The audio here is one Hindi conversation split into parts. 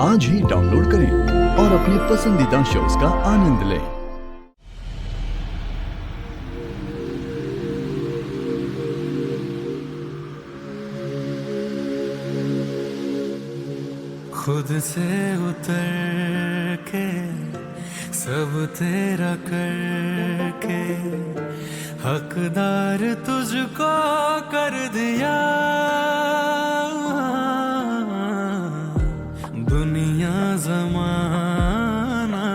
आज ही डाउनलोड करें और अपने पसंदीदा शोज का आनंद लें। खुद से उतर के सब तेरा करके हकदार तुझको कर दिया। दुनिया जमाना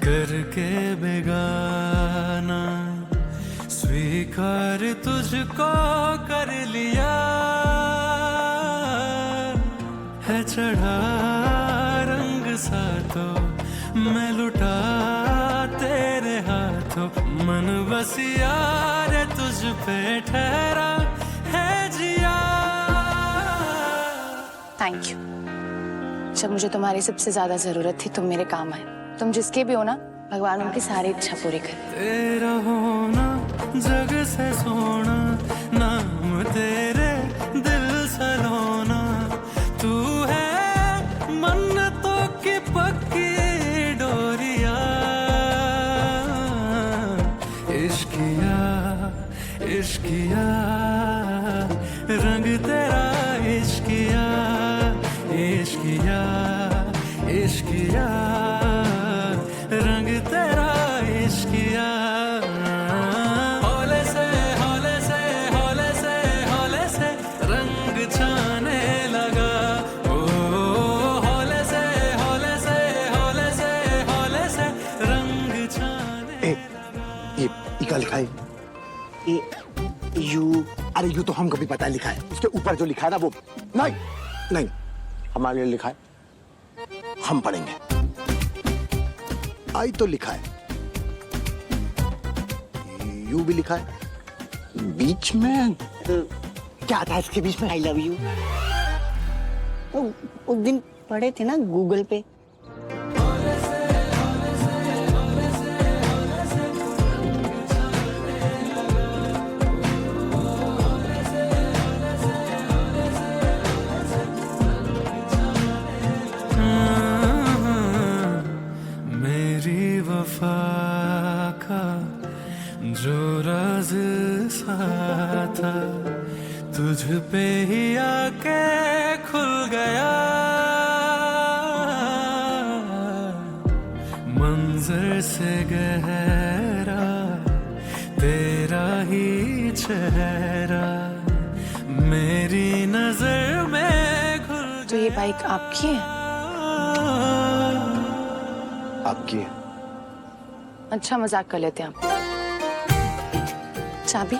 करके बेगाना स्वीकार तुझको कर लिया। है चढ़ा रंग सा तो मैं लुटा तेरे हाथों। मन बस यार तुझ पे ठहरा है जिया। Thank you. जब मुझे तुम्हारी सबसे ज्यादा जरूरत थी तुम मेरे काम आए। तुम जिसके भी हो ना, भगवान उनकी सारी इच्छा पूरी करे। तेरा होना जग से सोना, नाम तेरे दिल सलोना। तू है मन्नतों की पक्की डोरिया। इश्किया इश्किया रंग तेरा इश्किया। इश्किया इश्किया रंग तेरा इश्किया। हौले से हौले से हौले से हौले से रंग छाने लगा। ओ हौले से हौले से हौले से हौले से रंग छाने लगा। ये क्या लिखा है? ये यू, अरे यू तो हम कभी पता लिखा है। उसके ऊपर जो लिखा है ना वो नहीं नहीं हमारे लिए लिखा है, हम पढ़ेंगे। आई तो लिखा है, यू भी लिखा है। बीच में क्या था? इसके बीच में आई लव यू। उस दिन पढ़े थे ना गूगल पे। वफा का जो राज सा था तुझ पे ही आके खुल गया। मंजर से गहरा तेरा ही चेहरा मेरी नजर में घुल। तो ये बाइक आपकी है? आपकी है। अच्छा मजाक कर लेते हैं आप। चाबी?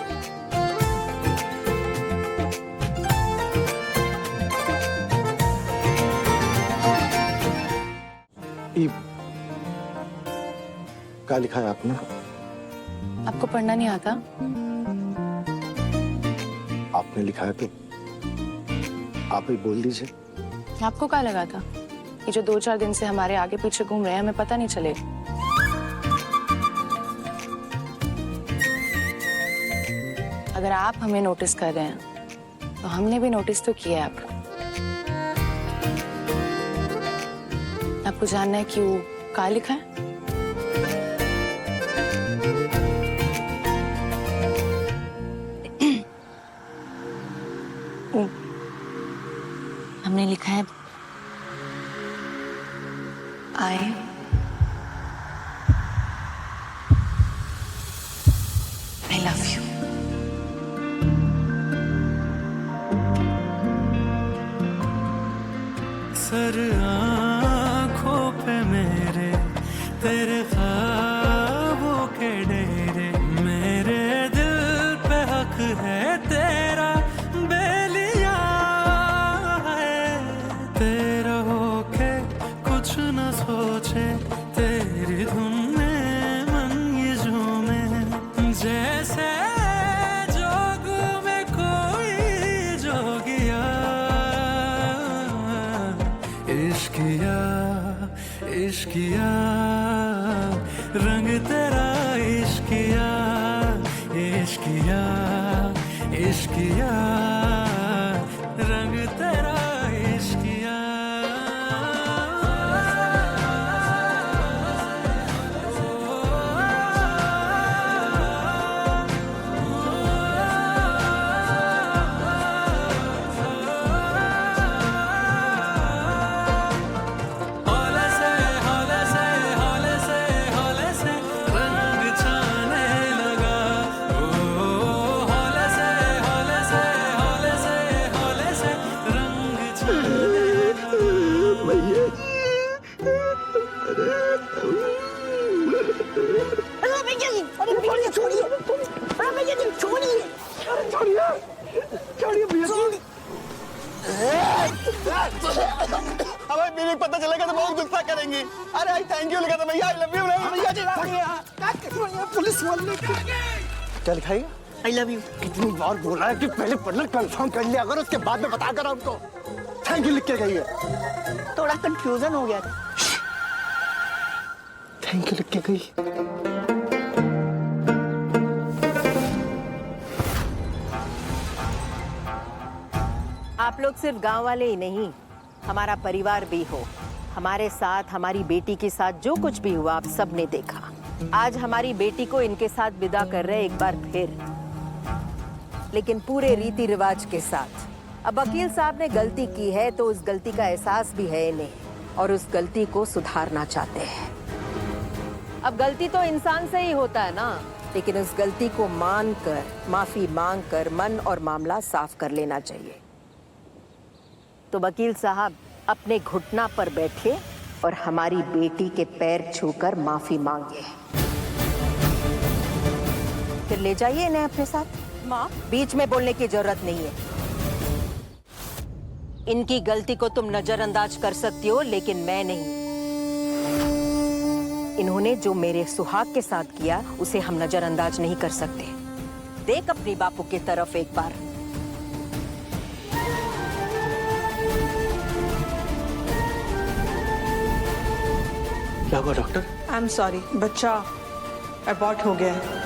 क्या लिखा है आपने? आपको पढ़ना नहीं आता? आपने लिखा है तो आप ही बोल दीजिए। आपको क्या लगा था ये जो 2-4 दिन से हमारे आगे पीछे घूम रहे हैं हमें पता नहीं चलेगा? अगर आप हमें नोटिस कर रहे हैं तो हमने भी नोटिस तो किया है आपको। आपको जानना है कि वो क्या लिखा है? हमने लिखा है आई लव यू। सर आँखों पे मेरे तेरे ख्वाबों के डेरे। मेरे दिल पे हक है तेरा बेलिया है। तेरा होके कुछ न सोचे तेरी धुन में मन ये झूमे। जैसे जोग में कोई जोगिया। इश्किया इश्किया रंग तेरा इश्किया। इश्किया इश्किया रंग तेरा इश्किया। भी पता चलेगा तो बहुत गुस्सा करेंगी। अरे आई थैंक यू लिखा था भैया, आई लव यू भैया जी। पुलिस वाले क्या लिखाएगा? I love you. कितनी बार बोला है कि पहले पढ़ना कंफर्म कर लिया अगर उसके बाद में बता कर हमको थैंक यू लिख के गई है। थोड़ा कंफ्यूजन हो गया था। थैंक यू लिख के गई। आप लोग सिर्फ गांव वाले ही नहीं, हमारा परिवार भी हो। हमारे साथ, हमारी बेटी के साथ जो कुछ भी हुआ आप सब ने देखा। आज हमारी बेटी को इनके साथ विदा कर रहे एक बार फिर, लेकिन पूरे रीति रिवाज के साथ। अब वकील साहब ने गलती की है तो उस गलती का एहसास भी है इन्हें और उस गलती को सुधारना चाहते हैं। अब गलती तो इंसान से ही होता है ना, लेकिन उस गलती को मानकर, माफी मांगकर मन और मामला साफ कर लेना चाहिए। तो वकील साहब अपने घुटना पर बैठे और हमारी बेटी के पैर छूकर माफी मांगे। फिर ले जाइए इन्हें अपने साथ। माँ, बीच में बोलने की जरूरत नहीं है। इनकी गलती को तुम नजरअंदाज कर सकती हो, लेकिन मैं नहीं। इन्होंने जो मेरे सुहाग के साथ किया उसे हम नजरअंदाज नहीं कर सकते। देख अपने बापू की तरफ एक बार। क्या हुआ डॉक्टर? आई एम सॉरी, बच्चा अबॉर्ट हो गया है।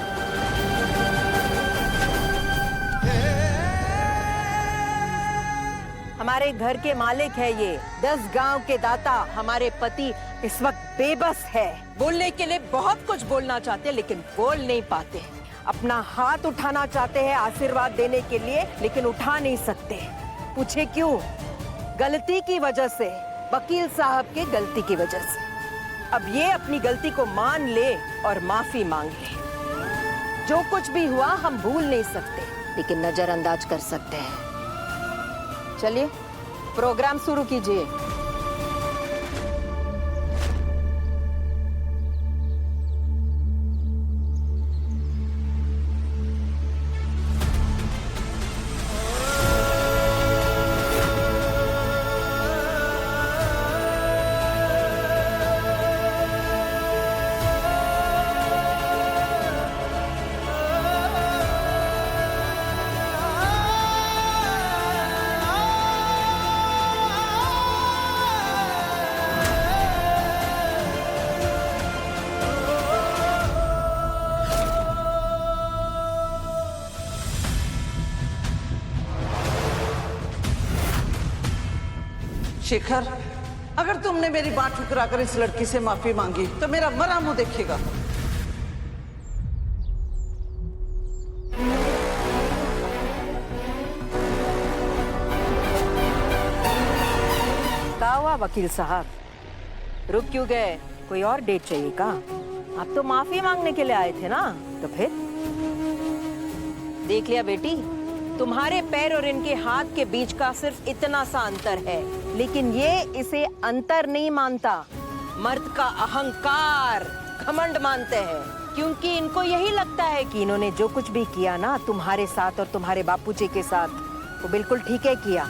हमारे घर के मालिक है ये, 10 गांव के दाता। हमारे पति इस वक्त बेबस है। बोलने के लिए बहुत कुछ बोलना चाहते हैं लेकिन बोल नहीं पाते। अपना हाथ उठाना चाहते हैं आशीर्वाद देने के लिए, लेकिन उठा नहीं सकते। पूछे क्यों? गलती की वजह से, वकील साहब के गलती की वजह से। अब ये अपनी गलती को मान ले और माफी मांग ले। जो कुछ भी हुआ हम भूल नहीं सकते, लेकिन नजरअंदाज कर सकते हैं। चलिए प्रोग्राम शुरू कीजिए। शेखर, अगर तुमने मेरी बात ठुकराकर इस लड़की से माफी मांगी तो मेरा मरा मुंह देखेगा। क्या हुआ वकील साहब, रुक क्यों गए? कोई और डेट चाहिए का? आप तो माफी मांगने के लिए आए थे ना, तो फिर देख लिया बेटी, तुम्हारे पैर और इनके हाथ के बीच का सिर्फ इतना सा अंतर है, लेकिन ये इसे अंतर नहीं मानता। मर्द का अहंकार, घमंड मानते हैं, क्योंकि इनको यही लगता है कि इन्होंने जो कुछ भी किया ना तुम्हारे साथ और तुम्हारे बापूजी के साथ, वो बिल्कुल ठीक है किया।